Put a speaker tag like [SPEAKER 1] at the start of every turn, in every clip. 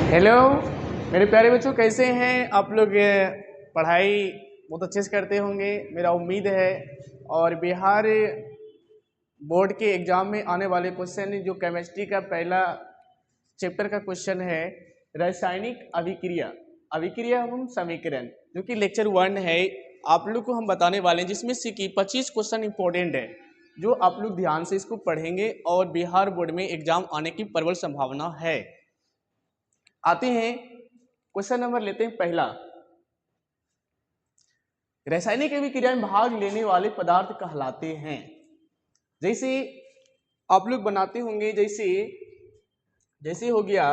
[SPEAKER 1] Hello मेरे प्यारे बच्चों, कैसे हैं आप लोग? पढ़ाई बहुत अच्छे से करते होंगे मेरा उम्मीद है। और बिहार बोर्ड के एग्जाम में आने वाले क्वेश्चन जो केमिस्ट्री का पहला चैप्टर का क्वेश्चन है, रासायनिक अभिक्रिया अभिक्रिया एवं समीकरण, जो कि लेक्चर 1 है, आप लोग को हम बताने वाले हैं, जिसमें से कि 25 क्वेश्चन इंपॉर्टेंट है जो आप लोग ध्यान से इसको पढ़ेंगे और बिहार बोर्ड में एग्जाम आने की प्रबल संभावना है। आते हैं क्वेश्चन नंबर, लेते हैं पहला। रासायनिक अभिक्रिया में भाग लेने वाले पदार्थ कहलाते हैं। जैसे आप लोग बनाते होंगे, जैसे जैसे हो गया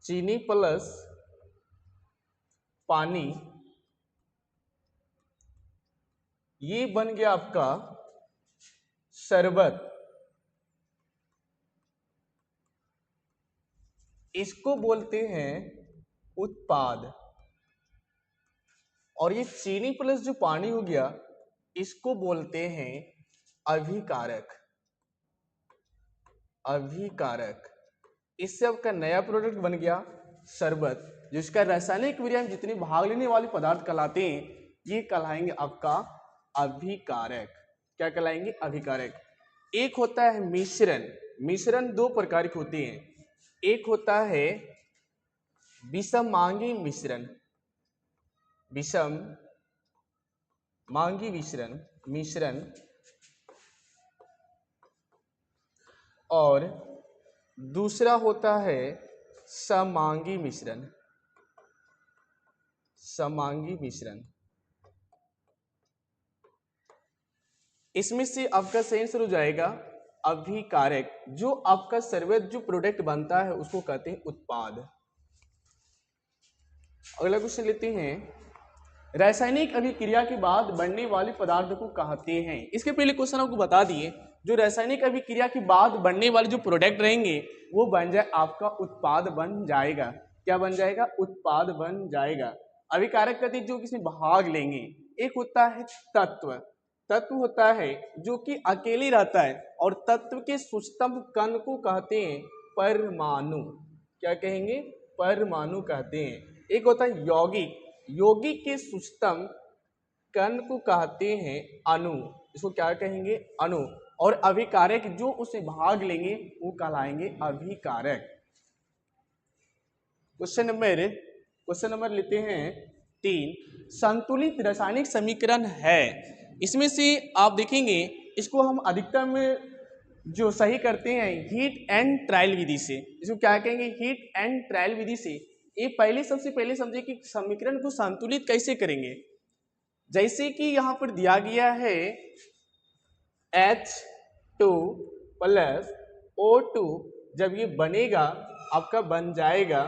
[SPEAKER 1] चीनी प्लस पानी, ये बन गया आपका शरबत। इसको बोलते हैं उत्पाद। और ये चीनी प्लस जो पानी हो गया, इसको बोलते हैं अभिकारक। इससे आपका नया प्रोडक्ट बन गया शरबत, जिसका रासायनिक क्रिया में जितने भाग लेने वाले पदार्थ कहलाते हैं, ये कहलाएंगे आपका अभिकारक। क्या कहलाएंगे? अभिकारक। एक होता है मिश्रण दो प्रकार के होते हैं। एक होता है विषमांगी मिश्रण और दूसरा होता है समांगी मिश्रण। इसमें से आपका सही आंसर हो जाएगा अभिकारक। जो आपका शरबत जो प्रोडक्ट बनता है उसको कहते हैं उत्पाद। अगला क्वेश्चन लेते हैं, रासायनिक अभिक्रिया के बाद बनने वाले पदार्थ को कहते हैं। इसके पहले क्वेश्चन आपको बता दिए, जो रासायनिक अभिक्रिया के बाद बनने वाले जो प्रोडक्ट रहेंगे वो बन जाए आपका उत्पाद बन जाएगा। क्या बन जाएगा? उत्पाद बन जाएगा। अभिकारक कहते हैं जो किसी भाग लेंगे। एक होता है तत्व होता है जो कि अकेले रहता है, और तत्व के सूक्ष्मतम कण को कहते हैं परमाणु। क्या कहेंगे? परमाणु कहते हैं। एक होता है यौगिक के सूक्ष्मतम कण को कहते हैं अणु। इसको क्या कहेंगे? अणु। और अभिकारक जो उसे भाग लेंगे वो कहलाएंगे अभिकारक। क्वेश्चन नंबर लेते हैं 3। संतुलित रासायनिक समीकरण है। इसमें से आप देखेंगे, इसको हम अधिकतम जो सही करते हैं हीट एंड ट्रायल विधि से। इसको क्या कहेंगे? हीट एंड ट्रायल विधि से। ये सबसे पहले समझे कि समीकरण को संतुलित कैसे करेंगे। जैसे कि यहां पर दिया गया है H2 प्लस O2, जब ये बनेगा आपका बन जाएगा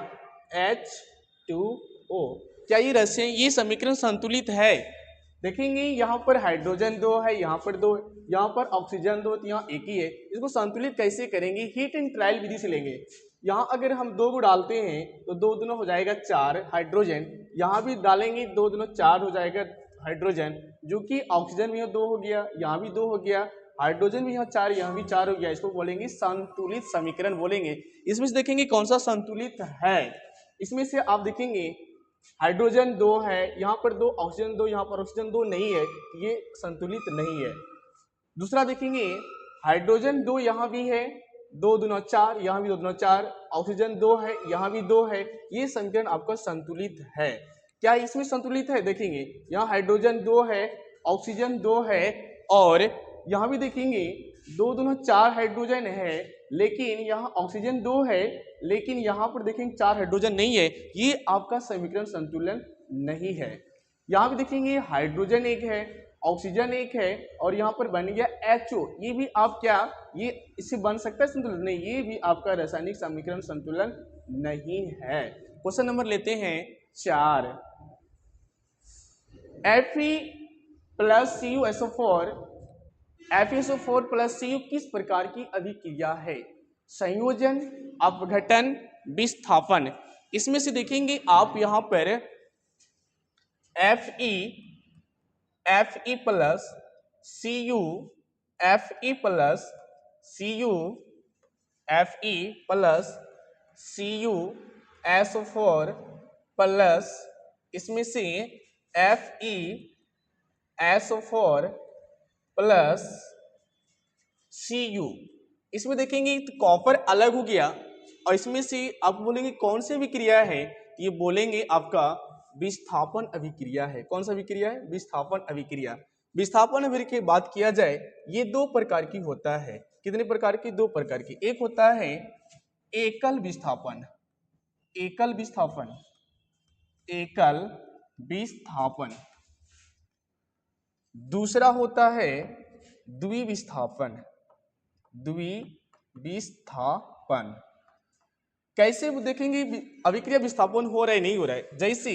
[SPEAKER 1] H2O। क्या ये समीकरण संतुलित है? देखेंगे यहाँ पर हाइड्रोजन 2 है, यहाँ पर 2, यहाँ पर ऑक्सीजन 2, यहाँ एक ही है। इसको संतुलित कैसे करेंगे? हीट एंड ट्रायल विधि से लेंगे। यहाँ अगर हम 2 को डालते हैं तो 2 दूना हो जाएगा 4 हाइड्रोजन, यहाँ भी डालेंगे 2 दूना 4 हो जाएगा हाइड्रोजन, जो कि ऑक्सीजन भी 2 हो गया, यहाँ भी 2 हो गया, हाइड्रोजन भी यहाँ 4, यहाँ भी 4 हो गया। इसको बोलेंगे संतुलित समीकरण बोलेंगे। इसमें से देखेंगे कौन सा संतुलित है। इसमें से आप देखेंगे हाइड्रोजन 2 है, यहाँ पर 2, ऑक्सीजन 2, यहाँ पर ऑक्सीजन 2 नहीं है, ये संतुलित नहीं है। दूसरा देखेंगे हाइड्रोजन 2 यहाँ भी है, 2 दूना 4, यहाँ भी 2 दूना 4, ऑक्सीजन 2 है, यहाँ भी 2 है, ये समीकरण आपका संतुलित है। क्या इसमें संतुलित है? देखेंगे यहाँ हाइड्रोजन 2 है, ऑक्सीजन 2 है, और यहाँ भी देखेंगे 2 दूना 4 हाइड्रोजन है, लेकिन यहाँ ऑक्सीजन 2 है, लेकिन यहाँ पर देखेंगे 4 हाइड्रोजन नहीं है। ये आपका समीकरण संतुलन नहीं है। यहाँ भी देखेंगे हाइड्रोजन 1 है, ऑक्सीजन 1 है, और यहाँ पर बन गया HO। ये भी आप क्या ये इससे बन सकता है संतुलन? नहीं, ये भी आपका रासायनिक समीकरण संतुलन नहीं है। क्वेश्चन नंबर लेते हैं 4। Fe plus CuSO4 FeSO4 plus Cu किस प्रकार की अभिक्रिया है? संयोजन, अपघटन, विस्थापन। इसमें से देखेंगे आप यहां पर Fe plus Cu, Fe plus Cu, Fe plus Cu SO4 plus इसमें से FeSO4 प्लस Cu। इसमें देखेंगे तो कॉपर अलग हो गया और इसमें से आप बोलेंगे कौन सी अभिक्रिया है, ये बोलेंगे आपका विस्थापन अभिक्रिया है। कौन सा अभिक्रिया है? विस्थापन अभिक्रिया। विस्थापन अभिक्रिया की बात किया जाए, ये दो प्रकार की होता है। कितने प्रकार की? दो प्रकार की। एक होता है एकल विस्थापन, एकल विस्थापन, एकल विस्थापन। दूसरा होता है द्विविस्थापन, द्विविस्थापन। कैसे वो देखेंगे अभिक्रिया विस्थापन हो रहा है नहीं हो रहा है। जैसे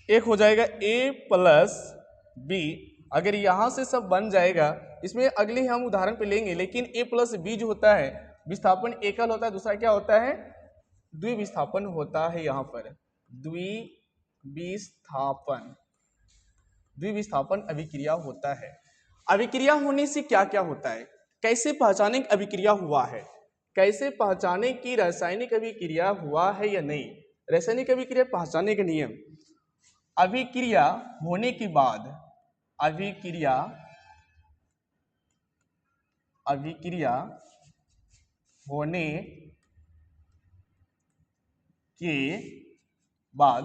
[SPEAKER 1] एक हो जाएगा A प्लस बी, अगर यहां से सब बन जाएगा, इसमें अगले ही हम उदाहरण पे लेंगे, लेकिन A प्लस बी जो होता है विस्थापन एकल होता है, दूसरा क्या होता है? द्विविस्थापन होता है। यहाँ पर द्विविस्थापन, द्विविस्थापन अभिक्रिया होता है। अभिक्रिया होने से क्या क्या होता है, कैसे पहचाने कि अभिक्रिया हुआ है, कैसे पहचाने कि रासायनिक अभिक्रिया हुआ है या नहीं। रासायनिक अभिक्रिया पहचानने के नियम, अभिक्रिया होने के बाद, अभिक्रिया होने के बाद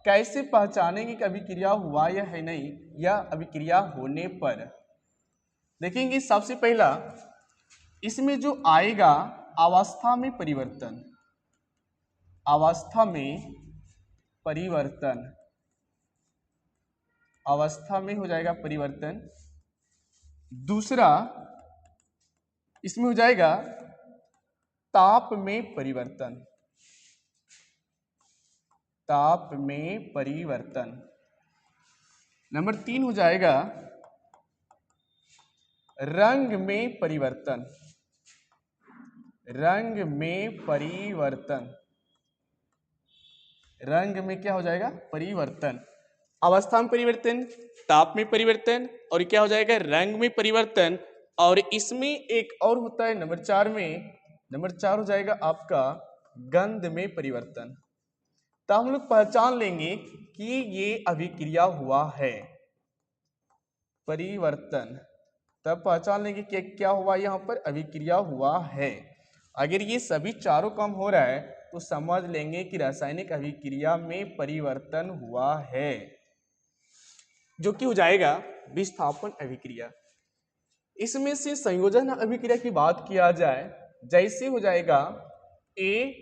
[SPEAKER 1] कैसे पहचानेंगे कि अभिक्रिया हुआ या है नहीं, या अभिक्रिया होने पर देखेंगे। सबसे पहला इसमें जो आएगा अवस्था में परिवर्तन, अवस्था में परिवर्तन, अवस्था में हो जाएगा परिवर्तन। दूसरा इसमें हो जाएगा ताप में परिवर्तन, ताप में परिवर्तन। नंबर 3 हो जाएगा रंग में परिवर्तन, रंग में परिवर्तन। रंग में क्या हो जाएगा? परिवर्तन। अवस्था में परिवर्तन, ताप में परिवर्तन, और क्या हो जाएगा? रंग में परिवर्तन। और इसमें एक और होता है नंबर 4 में, नंबर 4 हो जाएगा आपका गंध में परिवर्तन। तो हम लोग पहचान लेंगे कि ये अभिक्रिया हुआ है, परिवर्तन, तब पहचान लेंगे कि क्या हुआ, यहाँ पर अभिक्रिया हुआ है। अगर ये सभी चारों काम हो रहा है तो समझ लेंगे कि रासायनिक अभिक्रिया में परिवर्तन हुआ है, जो कि हो जाएगा विस्थापन अभिक्रिया। इसमें से संयोजन अभिक्रिया की बात किया जाए, जैसे हो जाएगा A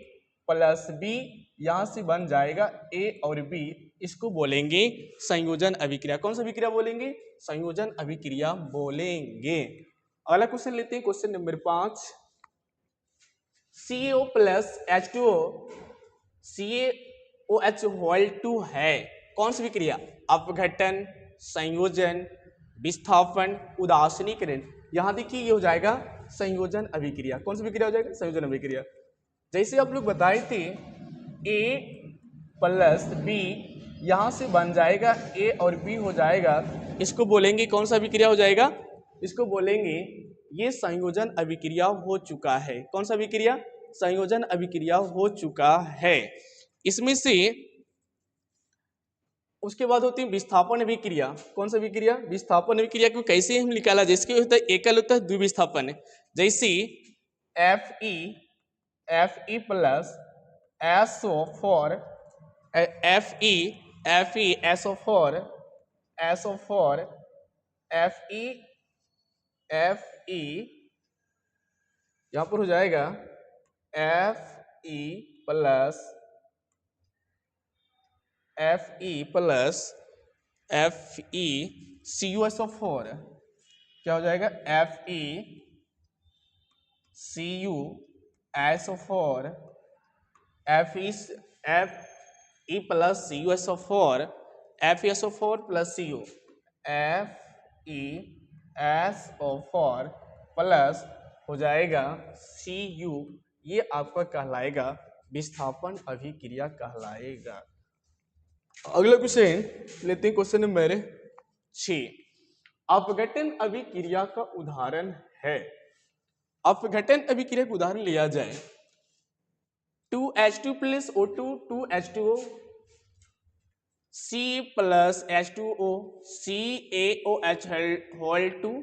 [SPEAKER 1] प्लस बी, यहां से बन जाएगा A और B, इसको बोलेंगे संयोजन अभिक्रिया। कौन सा अभिक्रिया बोलेंगे? संयोजन अभिक्रिया बोलेंगे। अगला क्वेश्चन लेते हैं, question number 5। CaO plus H2O, CaOH whole 2 है, कौन सी अभिक्रिया? अपघटन, संयोजन, विस्थापन, उदासीनीकरण। यहां देखिए ये हो जाएगा संयोजन अभिक्रिया। कौन सी अभिक्रिया हो जाएगा? संयोजन अभिक्रिया। जैसे आप लोग बताए थे A प्लस बी, यहां से बन जाएगा A और B हो जाएगा, इसको बोलेंगे कौन सा अभिक्रिया हो जाएगा? इसको बोलेंगे ये संयोजन अभिक्रिया हो चुका है। कौन सा अभिक्रिया? संयोजन अभिक्रिया हो चुका है। इसमें से उसके बाद होती है विस्थापन अभिक्रिया। कौन सा अभिक्रिया? विस्थापन अभिक्रिया को कैसे हम निकाला? जैसे होता है एकल, होता है द्विविस्थापन। जैसे Fe plus SO4, FeSO4, Fe यहां पर हो जाएगा Fe प्लस FeCuSO4, क्या हो जाएगा? FeCuSO4, Fe plus CuSO4, FeSO4 plus Cu, SO4 plus हो जाएगा Cu, ये आपका कहलाएगा विस्थापन अभिक्रिया कहलाएगा। अगला क्वेश्चन लेते हैं, क्वेश्चन नंबर 6। अपघटन अभिक्रिया का उदाहरण है। अपघटन अभिक्रिया का उदाहरण लिया जाए 2H2 plus O2 2H2O C plus H2O CaOH whole 2,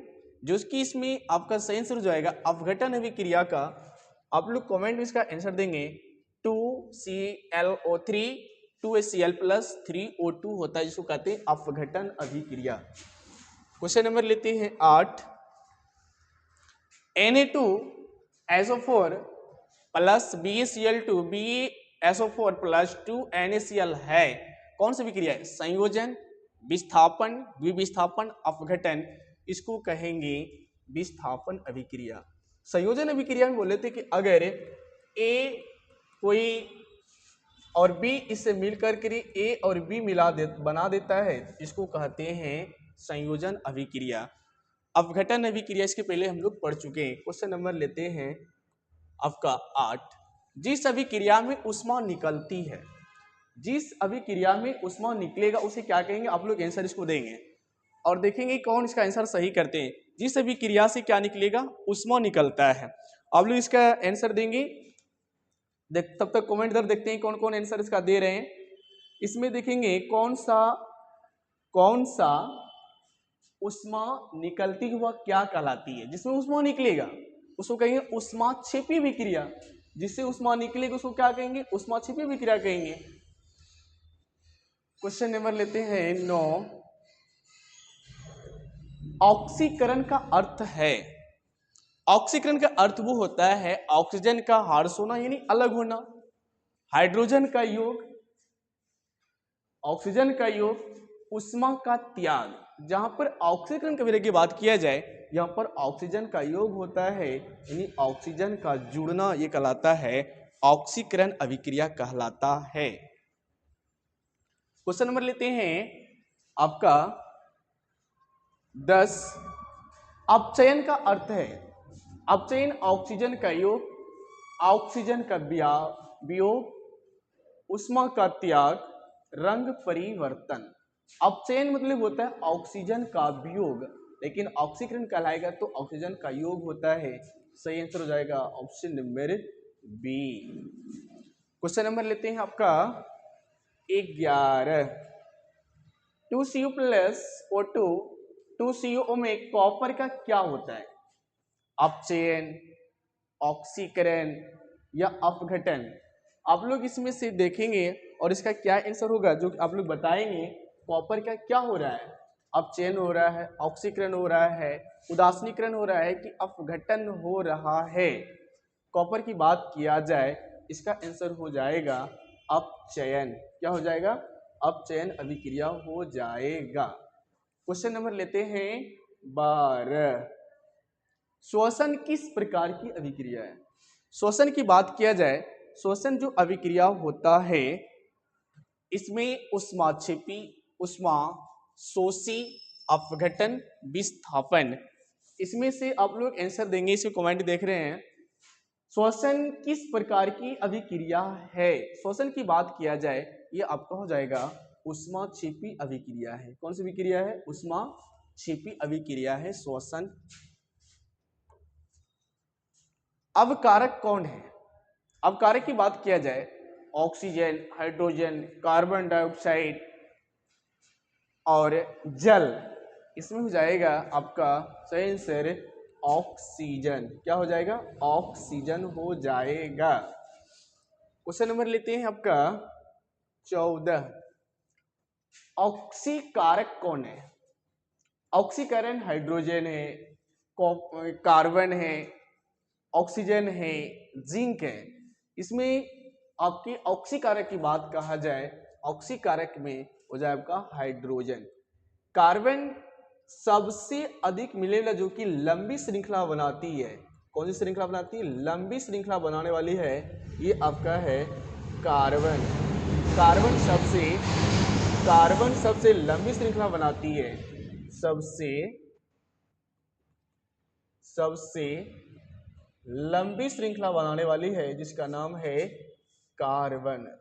[SPEAKER 1] जो कि इसमें आपका सही आंसर हो जाएगा अपघटन अभिक्रिया का। आप लोग कमेंट में इसका आंसर देंगे 2ClO3 2HCl प्लस 3O2 होता है, जिसको कहते हैं अपघटन अभिक्रिया। क्वेश्चन नंबर लेते हैं 8। Na2SO4 plus BaCl2 BaSO4 plus 2NaCl है, कौन सी अभिक्रिया है? संयोजन, विस्थापन, द्विविस्थापन, अपघटन, इसको कहेंगे विस्थापन अभिक्रिया। संयोजन अभिक्रिया में बोले थे कि अगर A कोई और B इससे मिलकर के A और B बना देता है, इसको कहते हैं संयोजन अभिक्रिया। अपघटन अभिक्रिया इसके पहले हम लोग पढ़ चुके हैं। क्वेश्चन नंबर लेते हैं आपका 8। जिस अभिक्रिया में ऊष्मा निकलती है, जिस अभिक्रिया में ऊष्मा निकलेगा उसे क्या कहेंगे? आप लोग आंसर इसको देंगे और देखेंगे कौन इसका आंसर सही करते हैं। जिस अभिक्रिया से क्या निकलेगा? ऊष्मा निकलता है। आप लोग इसका आंसर देंगे, तब तक कमेंट इधर देखते हैं कौन कौन आंसर इसका दे रहे हैं। इसमें देखेंगे कौन सा ऊष्मा निकलती हुआ क्या कहलाती है। जिसमें ऊष्मा निकलेगा उसको कहेंगे ऊष्माक्षेपी अभिक्रिया। जिससे ऊष्मा निकलेगा उसको क्या कहेंगे? ऊष्माक्षेपी अभिक्रिया कहेंगे। क्वेश्चन नंबर लेते हैं 9। ऑक्सीकरण का अर्थ है। ऑक्सीकरण का अर्थ वो होता है ऑक्सीजन का ह्रास होना यानी अलग होना, हाइड्रोजन का योग, ऑक्सीजन का योग, ऊष्मा का त्याग। जहां पर ऑक्सीकरण के की बात किया जाए, यहां पर ऑक्सीजन का योग होता है यानी ऑक्सीजन का जुड़ना, ये कहलाता है ऑक्सीकरण अभिक्रिया कहलाता है। क्वेश्चन नंबर लेते हैं आपका 10। अपचयन का अर्थ है। अपचयन ऑक्सीजन का योग, ऑक्सीजन का वियोग, ऊष्मा का त्याग, रंग परिवर्तन। अपचयन मतलब होता है ऑक्सीजन का वियोग, लेकिन ऑक्सीकरण कहलाएगा तो ऑक्सीजन का योग होता है। सही आंसर हो जाएगा option number B. Question number लेते हैं आपका 11। 2Cu प्लस O2 2CuO में कॉपर का क्या होता है? अपचयन, ऑक्सीकरण या अपघटन? आप लोग इसमें से देखेंगे और इसका क्या आंसर होगा जो आप लोग बताएंगे। कॉपर का क्या हो रहा है? अपचयन हो रहा है, ऑक्सीकरण हो रहा है, उदासीनीकरण हो रहा है कि अपघटन हो रहा है? कॉपर की बात किया जाए इसका आंसर हो जाएगा अपचयन। क्या हो जाएगा? अपचयन अभिक्रिया हो जाएगा। क्वेश्चन नंबर लेते हैं 12। श्वसन किस प्रकार की अभिक्रिया है? श्वसन की बात किया जाए, श्वसन जो अभिक्रिया होता है इसमें ऊष्माक्षेपी, ऊष्मा शोषी, अपघटन, विस्थापन, इसमें से आप लोग आंसर देंगे। इसे कमेंट देख रहे हैं। श्वसन किस प्रकार की अभिक्रिया है? श्वसन की बात किया जाए ये आपका हो जाएगा ऊष्माक्षेपी अभिक्रिया है। कौन सी अभिक्रिया है? ऊष्माक्षेपी अभिक्रिया है श्वसन। अब कारक कौन है? अब कारक की बात किया जाए ऑक्सीजन, हाइड्रोजन, कार्बन डाइऑक्साइड और जल, इसमें हो जाएगा आपका सही आंसर ऑक्सीजन। क्या हो जाएगा? ऑक्सीजन हो जाएगा। क्वेश्चन नंबर लेते हैं आपका 14। ऑक्सीकारक कौन है? ऑक्सीकरण हाइड्रोजन है, कार्बन है, ऑक्सीजन है, जिंक है। इसमें आपके ऑक्सीकारक की बात कहा जाए, ऑक्सीकारक में हो जाए आपका हाइड्रोजन। कार्बन सबसे अधिक मिलेगा जो कि लंबी श्रृंखला बनाती है। कौन सी श्रृंखला बनाती है? लंबी श्रृंखला बनाने वाली है, ये आपका है कार्बन। कार्बन सबसे लंबी श्रृंखला बनाती है, सबसे सबसे लंबी श्रृंखला बनाने वाली है, जिसका नाम है कार्बन।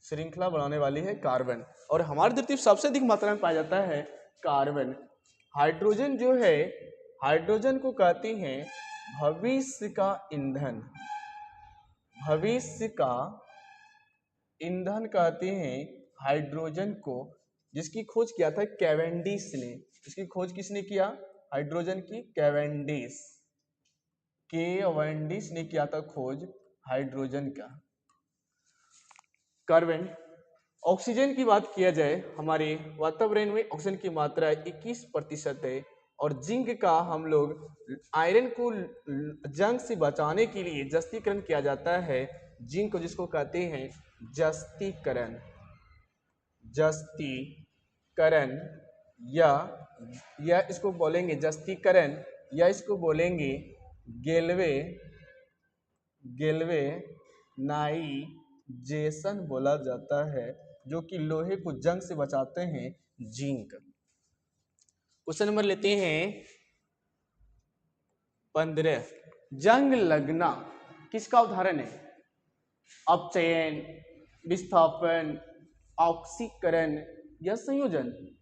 [SPEAKER 1] श्रृंखला बनाने वाली है कार्बन। और हमारी धरती पर सबसे अधिक मात्रा में पाया जाता है कार्बन। हाइड्रोजन जो है, हाइड्रोजन को कहते हैं भविष्य का ईंधन। भविष्य का ईंधन कहते हैं हाइड्रोजन को, जिसकी खोज किया था कैवेंडिश ने। इसकी खोज किसने किया? हाइड्रोजन की कैवेंडिश ने किया था खोज हाइड्रोजन का। कार्बन। ऑक्सीजन की बात किया जाए, हमारे वातावरण में ऑक्सीजन की मात्रा 21% है। और जिंक का हम लोग आयरन को जंग से बचाने के लिए जस्तीकरण किया जाता है। जिंक को जिसको कहते हैं जस्तीकरण, या इसको बोलेंगे जस्तीकरण, या इसको बोलेंगे गैल्वेनाइजेशन बोला जाता है, जो कि लोहे को जंग से बचाते हैं जिंक। क्वेश्चन नंबर लेते हैं 15। जंग लगना किसका उदाहरण है? अपचयन, विस्थापन, ऑक्सीकरण या संयोजन।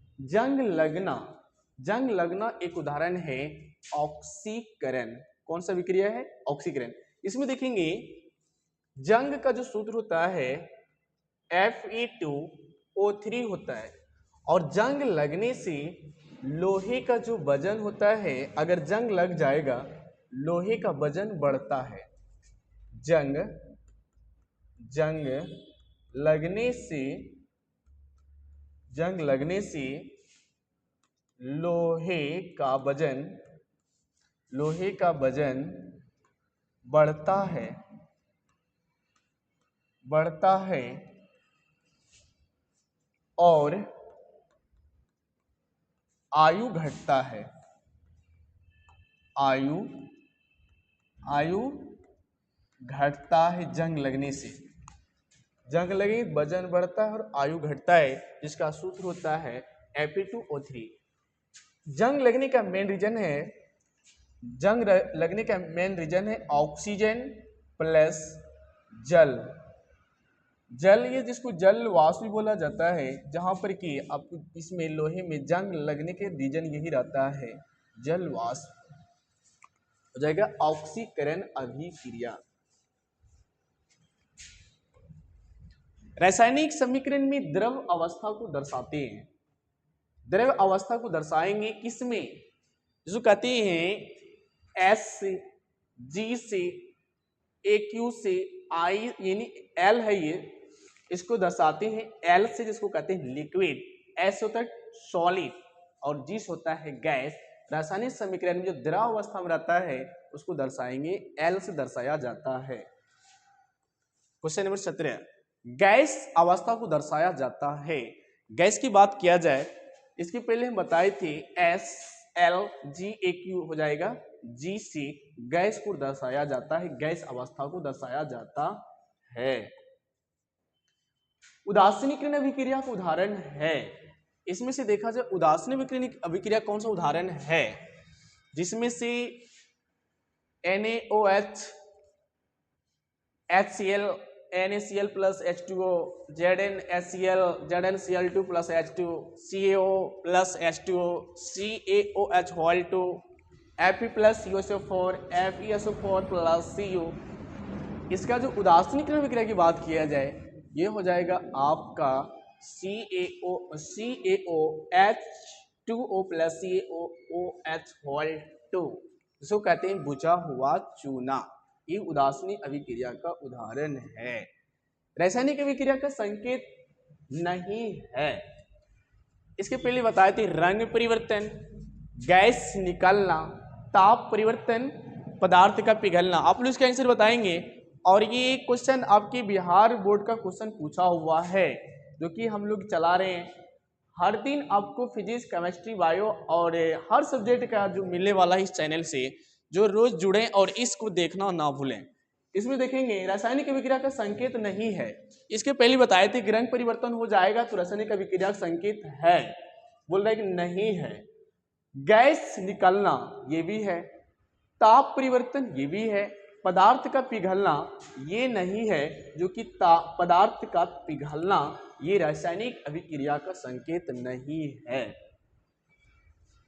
[SPEAKER 1] जंग लगना एक उदाहरण है ऑक्सीकरण। कौन सा विक्रिया है? ऑक्सीकरण। इसमें देखेंगे जंग का जो सूत्र होता है Fe2O3 होता है। और जंग लगने से लोहे का जो वजन होता है, अगर जंग लग जाएगा लोहे का वजन बढ़ता है। जंग लगने से लोहे का वजन बढ़ता है और आयु घटता है। आयु घटता है जंग लगने से। जंग लगे वजन बढ़ता है और आयु घटता है, जिसका सूत्र होता है Fe2O3। जंग लगने का मेन रीजन है ऑक्सीजन प्लस जल। ये जिसको जल वाष्प भी बोला जाता है, जहां पर कि आपको इसमें लोहे में जंग लगने के रीजन यही रहता है, जल वाष्प। हो जाएगा ऑक्सीकरण अभिक्रिया। रासायनिक समीकरण में द्रव अवस्था को दर्शाते हैं। द्रव अवस्था को दर्शाएंगे किसमें? जिसको कहते हैं S से, G से, AQ से, I यानी L है ये, इसको दर्शाते हैं L से, जिसको कहते हैं लिक्विड। S होता है सॉलिड और G होता है गैस। रासायनिक समीकरण में जो द्रव अवस्था में रहता है उसको दर्शाएंगे L से दर्शाया जाता है। Question number 17। गैस अवस्था को दर्शाया जाता है। गैस की बात किया जाए, इसके पहले हम बताए थे SLGAQ हो जाएगा। G से गैस को दर्शाया जाता है, गैस अवस्था को दर्शाया जाता है। उदासीनीकरण अभिक्रिया का उदाहरण है। इसमें से देखा जाए उदासीन अभिक्रिया कौन सा उदाहरण है, जिसमें से NaOH, HCl, NaCl plus H2O, ZnHCl, ZnCl2 plus H2, CaO plus H2O, CaOH2, Fe plus CuSO4, FeSO4 plus Cu। इसका जो उदासीनीकरण अभिक्रिया की बात किया जाए, ये हो जाएगा आपका CaOH2O plus CaOH2, जिसको कहते हैं बुझा हुआ चूना। ये उदासीन अभिक्रिया का उदाहरण है। रासायनिक अभिक्रिया का संकेत नहीं है। इसके पहले बताए थे रंग परिवर्तन, गैस निकलना, ताप परिवर्तन, पदार्थ का पिघलना। आप लोग इसका आंसर बताएंगे। और ये क्वेश्चन आपके बिहार बोर्ड का क्वेश्चन पूछा हुआ है, जो कि हम लोग चला रहे हैं। हर दिन आपको फिजिक्स, केमिस्ट्री, बायो और हर सब्जेक्ट का जो मिलने वाला है इस चैनल से, जो रोज जुड़े और इसको देखना ना भूलें। इसमें देखेंगे रासायनिक अभिक्रिया का संकेत नहीं है। इसके पहले बताए थे कि रंग परिवर्तन हो जाएगा तो रासायनिक अभिक्रिया का संकेत है, बोल रहे कि नहीं है। गैस निकलना ये भी है, ताप परिवर्तन ये भी है, पदार्थ का पिघलना ये नहीं है, जो कि पदार्थ का पिघलना ये रासायनिक अभिक्रिया का संकेत नहीं है।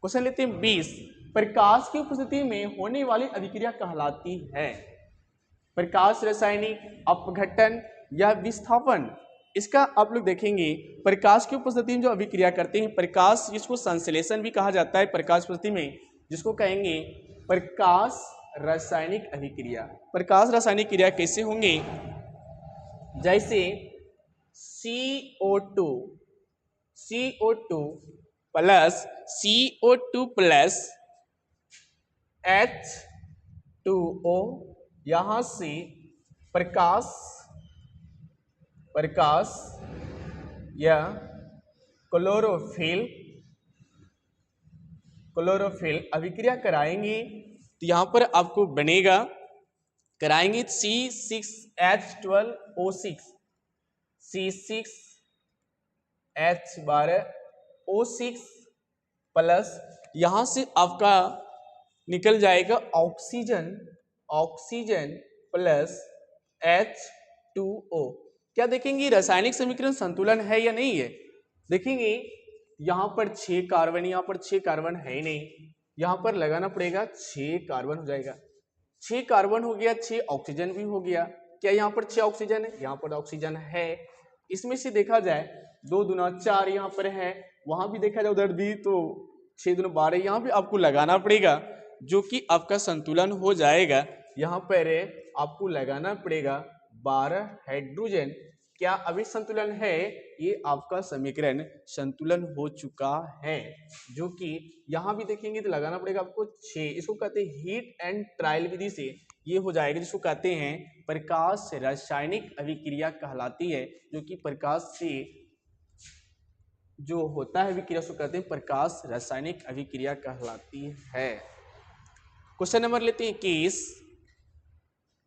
[SPEAKER 1] क्वेश्चन लेते हैं 20, प्रकाश की उपस्थिति में होने वाली अभिक्रिया कहलाती है। प्रकाश रासायनिक अपघटन या विस्थापन, इसका आप लोग देखेंगे प्रकाश की उपस्थिति में जो अभिक्रिया करते हैं, प्रकाश जिसको संश्लेषण भी कहा जाता है, प्रकाश उपस्थिति में जिसको कहेंगे प्रकाश रासायनिक अभिक्रिया। प्रकाश रासायनिक क्रिया कैसे होंगे, जैसे CO2 plus CO2 plus H2O, यहां से प्रकाश या क्लोरोफिल अभिक्रिया कराएंगे तो यहां पर आपको बनेगा, कराएंगे C6H12O6 C6H12O6 प्लस यहां से आपका निकल जाएगा ऑक्सीजन प्लस H2O। क्या देखेंगे रासायनिक समीकरण संतुलन है या नहीं है, देखेंगे यहां पर 6 कार्बन, यहां पर 6 कार्बन है ही नहीं, यहां पर लगाना पड़ेगा 6 कार्बन हो जाएगा, 6 कार्बन हो गया, 6 ऑक्सीजन भी हो गया। क्या यहाँ पर 6 ऑक्सीजन है, यहाँ पर ऑक्सीजन है। इसमें से देखा जाए 2 दूना 4 यहाँ पर है, वहां भी देखा जाए उधर भी तो 6 दूना 12, यहाँ भी आपको लगाना पड़ेगा, जो कि आपका संतुलन हो जाएगा। यहाँ पर आपको लगाना पड़ेगा 12 हाइड्रोजन। क्या अभी संतुलन है, ये आपका समीकरण संतुलन हो चुका है, जो कि यहां भी देखेंगे तो लगाना पड़ेगा आपको 6। इसको कहते हैं हीट एंड ट्रायल विधि से ये हो जाएगा, जिसको कहते हैं प्रकाश रासायनिक अभिक्रिया कहलाती है, जो कि प्रकाश से जो होता है अभिक्रिया उसको कहते हैं प्रकाश रासायनिक अभिक्रिया कहलाती है। क्वेश्चन नंबर लेते हैं 21,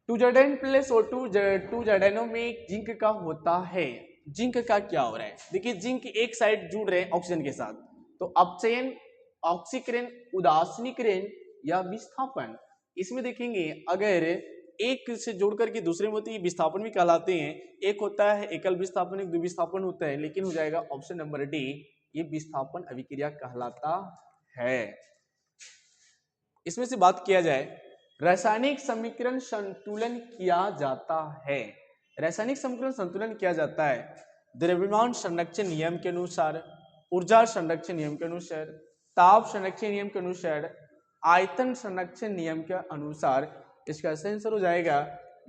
[SPEAKER 1] 2Zn प्लस O2 2ZnO में जिंक का होता है। जिंक का क्या हो रहा है, देखिए जिंक एक साइड जुड़ रहे हैं ऑक्सीजन के साथ, तो अपचयन, ऑक्सीकरण, उदासीनीकरण या विस्थापन, इसमें देखेंगे अगर एक से जोड़ करके दूसरे में होती है विस्थापन भी कहलाते हैं। एक होता है एकल विस्थापन, एक द्विविस्थापन होता है, लेकिन हो जाएगा ऑप्शन नंबर डी, ये विस्थापन अभिक्रिया कहलाता है। इसमें से बात किया जाए, रासायनिक समीकरण संतुलन किया जाता है। रासायनिक समीकरण संतुलन किया जाता है द्रव्यमान संरक्षण नियम के अनुसार, ऊर्जा संरक्षण नियम के अनुसार, ताप संरक्षण नियम के अनुसार, आयतन संरक्षण नियम के अनुसार। इसका सही आंसर हो जाएगा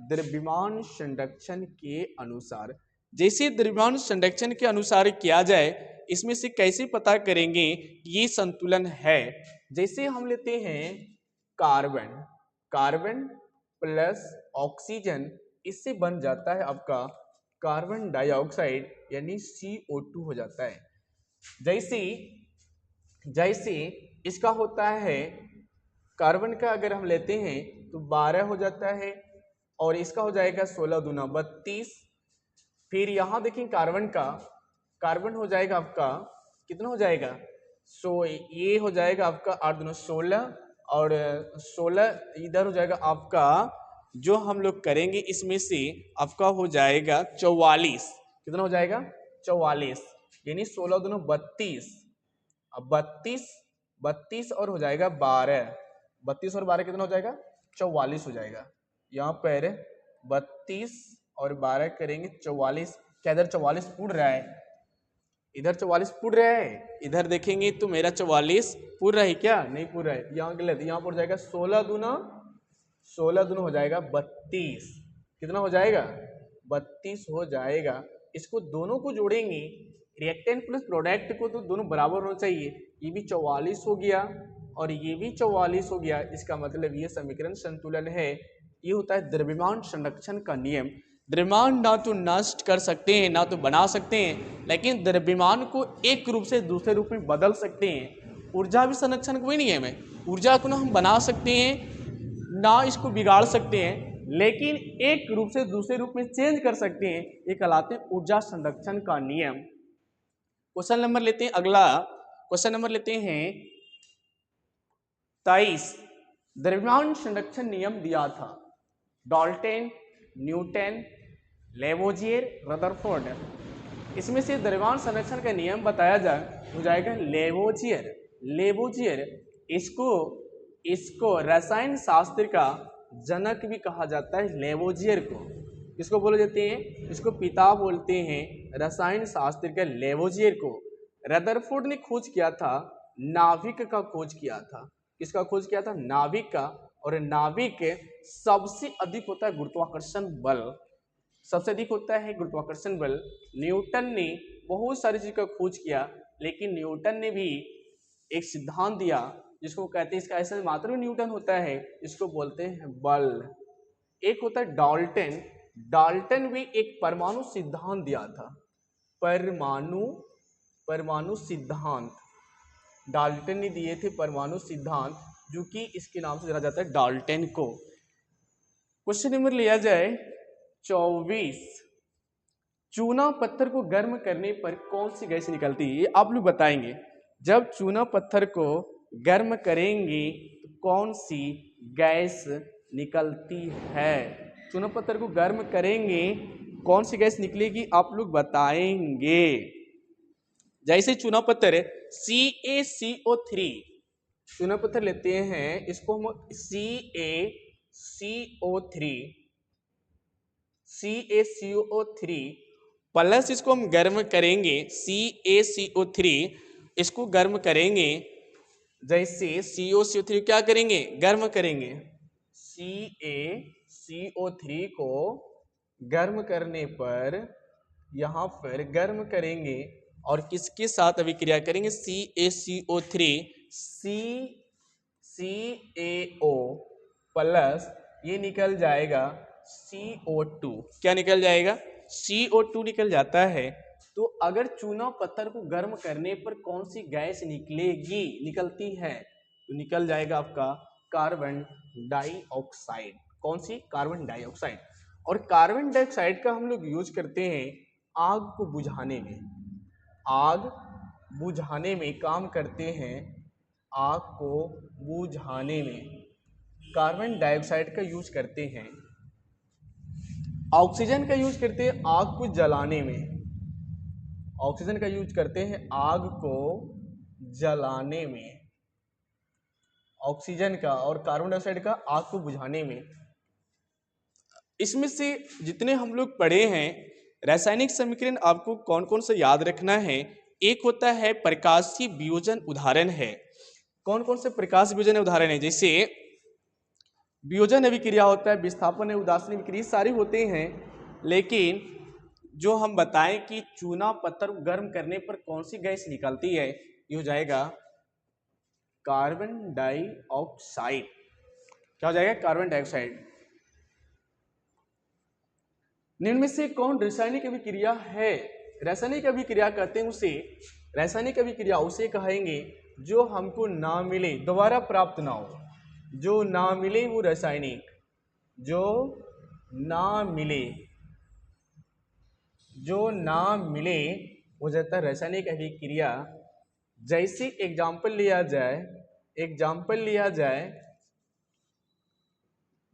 [SPEAKER 1] द्रव्यमान संरक्षण के अनुसार। जैसे द्रव्यमान संरक्षण के अनुसार किया जाए, इसमें से कैसे पता करेंगे कि ये संतुलन है। जैसे हम लेते हैं कार्बन प्लस ऑक्सीजन, इससे बन जाता है आपका कार्बन डाइऑक्साइड यानी CO2 हो जाता है। जैसे इसका होता है कार्बन का अगर हम लेते हैं तो 12 हो जाता है, और इसका हो जाएगा 16 दूना 32। फिर यहाँ देखिए कार्बन हो जाएगा आपका कितना हो जाएगा, ये हो जाएगा आपका 8 दूना 16, और 16 इधर हो जाएगा आपका, जो हम लोग करेंगे इसमें से आपका हो जाएगा 44। कितना हो जाएगा 44, यानी 16 दूना 32, अब 32 और हो जाएगा 12, 32 और 12 कितना हो जाएगा 44 हो जाएगा। यहाँ पर 32 और 12 करेंगे 44। क्या इधर 44 पूर्ण रहा है, इधर 44 पूर्ण रहा है, इधर देखेंगे तो मेरा 44 पूर्ण रहा है, क्या नहीं पूर्ण है, यहाँ गलत, यहाँ पर जाएगा 16 दूना हो जाएगा 32। कितना हो जाएगा 32 हो जाएगा। इसको दोनों को जोड़ेंगे, रिएक्टेंट प्लस प्रोडक्ट को, तो दोनों बराबर होना चाहिए। ये भी 44 हो गया और ये भी 44 हो गया, इसका मतलब ये समीकरण संतुलन है। ये होता है द्रव्यमान संरक्षण का नियम। द्रव्यमान ना तो नष्ट कर सकते हैं ना तो बना सकते हैं, लेकिन द्रव्यमान को एक रूप से दूसरे रूप में बदल सकते हैं। ऊर्जा भी संरक्षण का वही नियम है, ऊर्जा को ना हम बना सकते हैं ना इसको बिगाड़ सकते हैं, लेकिन एक रूप से दूसरे रूप में चेंज कर सकते हैं। ये कहलाते हैं ऊर्जा संरक्षण का नियम। क्वेश्चन नंबर लेते हैं अगला, क्वेश्चन नंबर लेते हैं 23 द्रव्यमान संरक्षण नियम दिया था। Dalton, Newton, Lavoisier, Rutherford. इसमें से द्रव्यमान संरक्षण का नियम बताया जाए हो जाएगा लेवोजियर। लेवोजियर इसको रसायन शास्त्र का जनक भी कहा जाता है। लेवोजियर को किसको बोले जाते हैं? इसको पिता बोलते हैं रसायन शास्त्र के लेवोजियर को। रदरफोर्ड ने खोज किया था, नाभिक का खोज किया था। किसका खोज किया था? नाभिक का। और नाभिक सबसे अधिक होता है गुरुत्वाकर्षण बल, सबसे अधिक होता है गुरुत्वाकर्षण बल। न्यूटन ने बहुत सारी चीज का खोज किया, लेकिन न्यूटन ने भी एक सिद्धांत दिया जिसको कहते हैं, इसका ऐसा मात्र न्यूटन होता है, इसको बोलते हैं बल। एक होता है डाल्टन। डाल्टन भी एक परमाणु सिद्धांत दिया था। परमाणु सिद्धांत डाल्टन ने दिए थे, परमाणु सिद्धांत, जो कि इसके नाम से जाना जाता है डाल्टन को। क्वेश्चन नंबर लिया जाए 24 चूना पत्थर को गर्म करने पर कौन सी गैस निकलती है? ये आप लोग बताएंगे। जब चूना पत्थर को गर्म करेंगे तो कौन सी गैस निकलती है? चूना पत्थर को गर्म करेंगे कौन सी गैस निकलेगी? आप लोग बताएंगे। जैसे चूना पत्थर CaCO3, चूना पत्थर लेते हैं, इसको हम CaCO3 प्लस इसको हम गर्म करेंगे CaCO3, इसको गर्म करेंगे। जैसे CaCO3 क्या करेंगे? गर्म करेंगे। CaCO3 को गर्म करने पर यहां पर गर्म करेंगे और किसके साथ अभिक्रिया करेंगे? CaCO3 CaO प्लस ये निकल जाएगा CO2। क्या निकल जाएगा? CO2 निकल जाता है। तो अगर चूना पत्थर को गर्म करने पर कौन सी गैस निकलती है? तो निकल जाएगा आपका कार्बन डाइऑक्साइड। कौन सी? Carbon dioxide. और कार्बन डाइऑक्साइड का हम लोग यूज करते हैं आग को बुझाने में। आग बुझाने में काम करते हैं, आग को बुझाने में कार्बन डाइऑक्साइड का यूज करते हैं। ऑक्सीजन का यूज करते हैं आग को जलाने में। ऑक्सीजन का यूज करते हैं आग को जलाने में, ऑक्सीजन का और कार्बन डाइऑक्साइड का आग को बुझाने में। इसमें से जितने हम लोग पढ़े हैं रासायनिक समीकरण आपको कौन कौन से याद रखना है? एक होता है प्रकाशीय वियोजन उदाहरण है। कौन कौन से प्रकाश वियोजन उदाहरण है? जैसे वियोजन अभिक्रिया होता है, विस्थापन है, उदासीन अभिक्रिया, सारे होते हैं। लेकिन जो हम बताएं कि चूना पत्थर गर्म करने पर कौन सी गैस निकलती है, ये हो जाएगा कार्बन डाइऑक्साइड। क्या हो जाएगा? Carbon dioxide. निम्न में से कौन रासायनिक अभिक्रिया है? रासायनिक अभिक्रिया कहते हैं उसे, रासायनिक अभिक्रिया उसे कहेंगे जो हमको ना मिले, दोबारा प्राप्त ना हो। जो ना मिले वो रासायनिक, जो ना मिले, जो ना मिले वो जाता है रासायनिक अभिक्रिया। जैसे एग्जाम्पल लिया जाए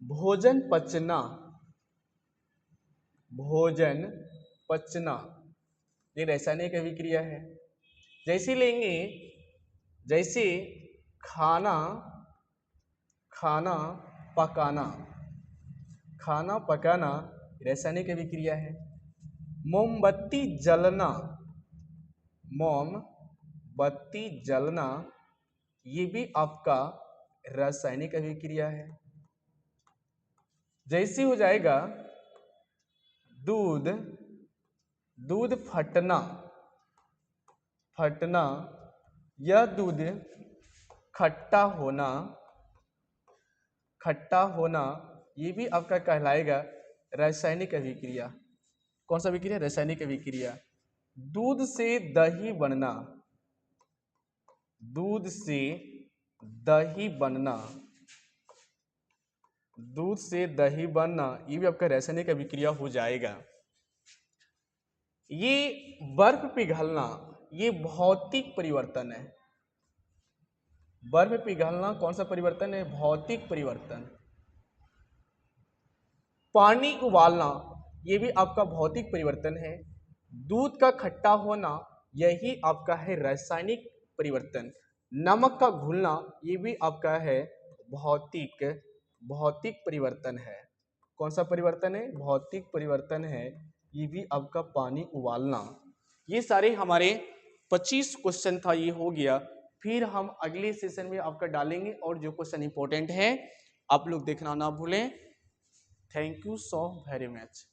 [SPEAKER 1] भोजन पचना, भोजन पचना ये रासायनिक अभिक्रिया है। जैसे लेंगे, जैसे खाना पकाना, खाना पकाना रासायनिक अभिक्रिया है। मोमबत्ती जलना, मोमबत्ती जलना ये भी आपका रासायनिक अभिक्रिया है। जैसे हो जाएगा दूध फटना, यह दूध खट्टा होना ये भी आपका कहलाएगा रासायनिक अभिक्रिया। कौन सा अभिक्रिया? रासायनिक अभिक्रिया। दूध से दही बनना, दूध से दही बनना, दूध से दही बनना ये भी आपका रासायनिक अभिक्रिया हो जाएगा। ये बर्फ पिघलना ये भौतिक परिवर्तन है। बर्फ पिघलना कौन सा परिवर्तन है? भौतिक परिवर्तन। पानी उबालना ये भी आपका भौतिक परिवर्तन है। दूध का खट्टा होना यही आपका है रासायनिक परिवर्तन। नमक का घुलना ये भी आपका है भौतिक भौतिक परिवर्तन है। कौन सा परिवर्तन है? भौतिक परिवर्तन है। ये भी आपका पानी उबालना। ये सारे हमारे 25 क्वेश्चन था, ये हो गया। फिर हम अगले सेशन में आपका डालेंगे और जो क्वेश्चन इंपॉर्टेंट है आप लोग देखना ना भूलें। Thank you so very much.